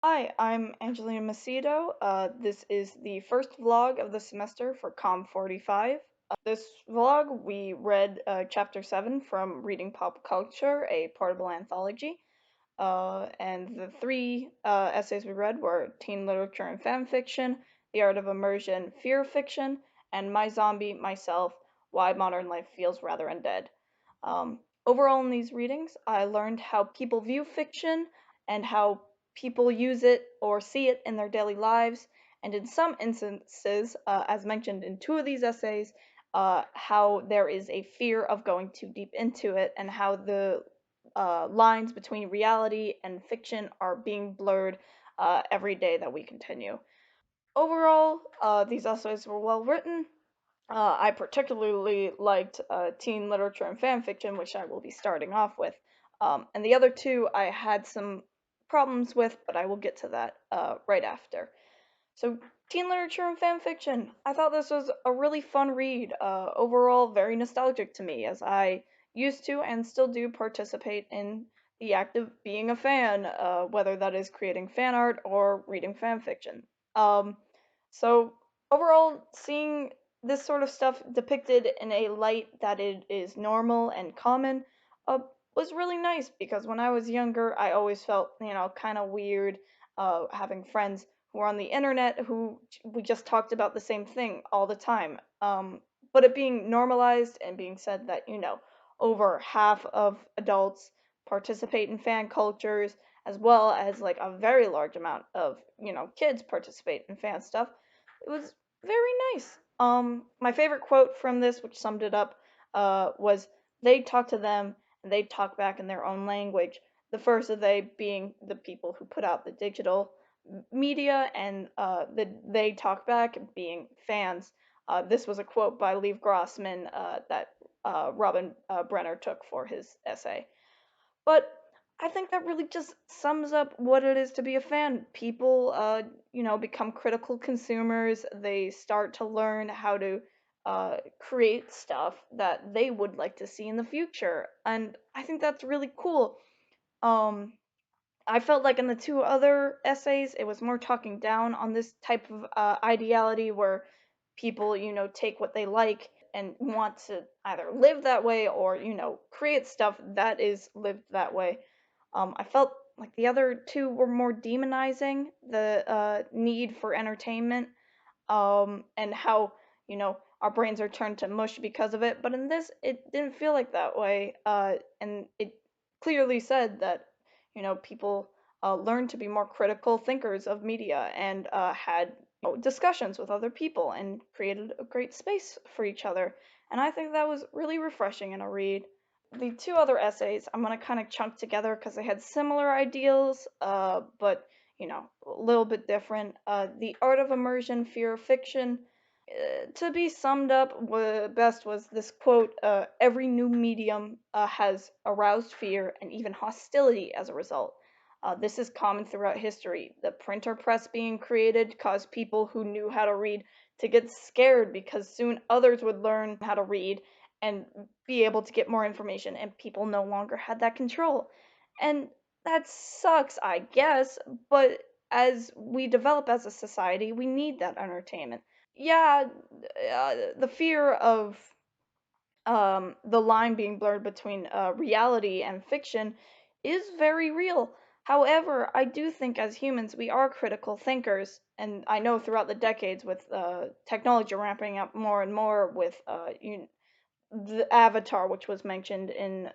Hi, I'm Angelina Macedo. This is the first vlog of the semester for Com 45. This vlog, we read Chapter 7 from Reading Pop Culture, a portable anthology. And the three essays we read were Teen Literature and Fan Fiction, The Art of Immersion, Fear of Fiction, and My Zombie, Myself, Why Modern Life Feels Rather Undead. Overall, in these readings, I learned how people view fiction and how people use it or see it in their daily lives, and in some instances, as mentioned in two of these essays, how there is a fear of going too deep into it, and how the lines between reality and fiction are being blurred every day that we continue. Overall, these essays were well written. I particularly liked teen literature and fan fiction, which I will be starting off with. And the other two I had some problems with, but I will get to that right after. So, teen literature and fan fiction. I thought this was a really fun read. Overall, very nostalgic to me, as I used to and still do participate in the act of being a fan, whether that is creating fan art or reading fan fiction. Um, so, overall, seeing this sort of stuff depicted in a light that it is normal and common was really nice because when I was younger, I always felt, kind of weird having friends who are on the internet who we just talked about the same thing all the time. But it being normalized and being said that, over half of adults participate in fan cultures, as well as like a very large amount of, kids participate in fan stuff. It was very nice. My favorite quote from this, which summed it up, was they talk to them and they talk back in their own language. The first of they being the people who put out the digital media, and they talk back being fans. This was a quote by Lev Grossman that Robin Brenner took for his essay. But I think that really just sums up what it is to be a fan. People, become critical consumers. They start to learn how to create stuff that they would like to see in the future, and I think that's really cool. Um, I felt like in the two other essays, it was more talking down on this type of ideality where people, take what they like and want to either live that way or, create stuff that is lived that way. I felt like the other two were more demonizing the need for entertainment, and how, our brains are turned to mush because of it. But in this, it didn't feel like that way, and it clearly said that, people learned to be more critical thinkers of media and had discussions with other people and created a great space for each other. And I think that was really refreshing in a read. The two other essays I'm going to kind of chunk together because they had similar ideals, but a little bit different. The Art of Immersion, Fear of Fiction. To be summed up, best was this quote: "Every new medium has aroused fear and even hostility as a result. This is common throughout history. The printer press being created caused people who knew how to read to get scared because soon others would learn how to read and be able to get more information, and people no longer had that control. And that sucks, I guess, but as we develop as a society, we need that entertainment. Yeah, the fear of the line being blurred between reality and fiction is very real. However, I do think as humans we are critical thinkers, and I know throughout the decades with technology ramping up more and more with the Avatar, which was mentioned in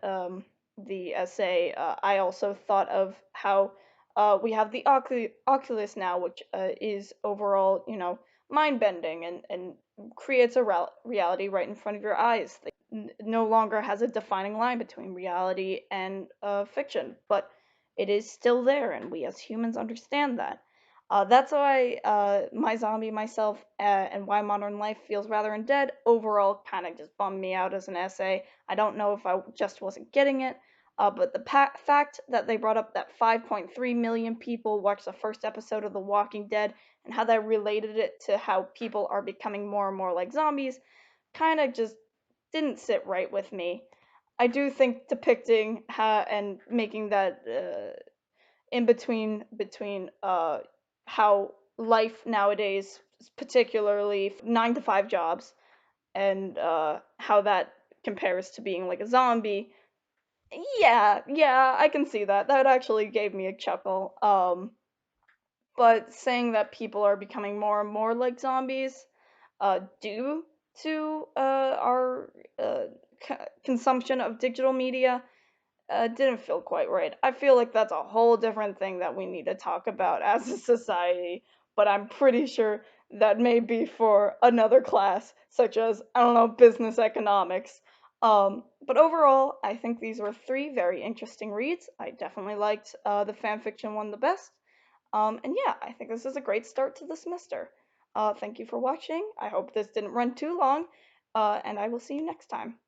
the essay, I also thought of how we have the Oculus now, which is overall, mind bending and creates a reality right in front of your eyes. No longer has a defining line between reality and fiction, but it is still there, and we as humans understand that. That's why My Zombie, Myself, and Why Modern Life Feels Rather Undead overall kind of just bummed me out as an essay. I don't know if I just wasn't getting it, but the fact that they brought up that 5.3 million people watched the first episode of The Walking Dead and how that related it to how people are becoming more and more like zombies kind of just didn't sit right with me. I do think depicting how and making that in between how life nowadays, particularly 9 to 5 jobs, and how that compares to being like a zombie. Yeah, I can see that. That actually gave me a chuckle. But saying that people are becoming more and more like zombies, due to our uh, consumption of digital media, didn't feel quite right. I feel like that's a whole different thing that we need to talk about as a society, but I'm pretty sure that may be for another class, such as, I don't know, business economics. But overall, I think these were 3 very interesting reads. I definitely liked the fanfiction one the best. And yeah, I think this is a great start to the semester. Thank you for watching. I hope this didn't run too long, and I will see you next time.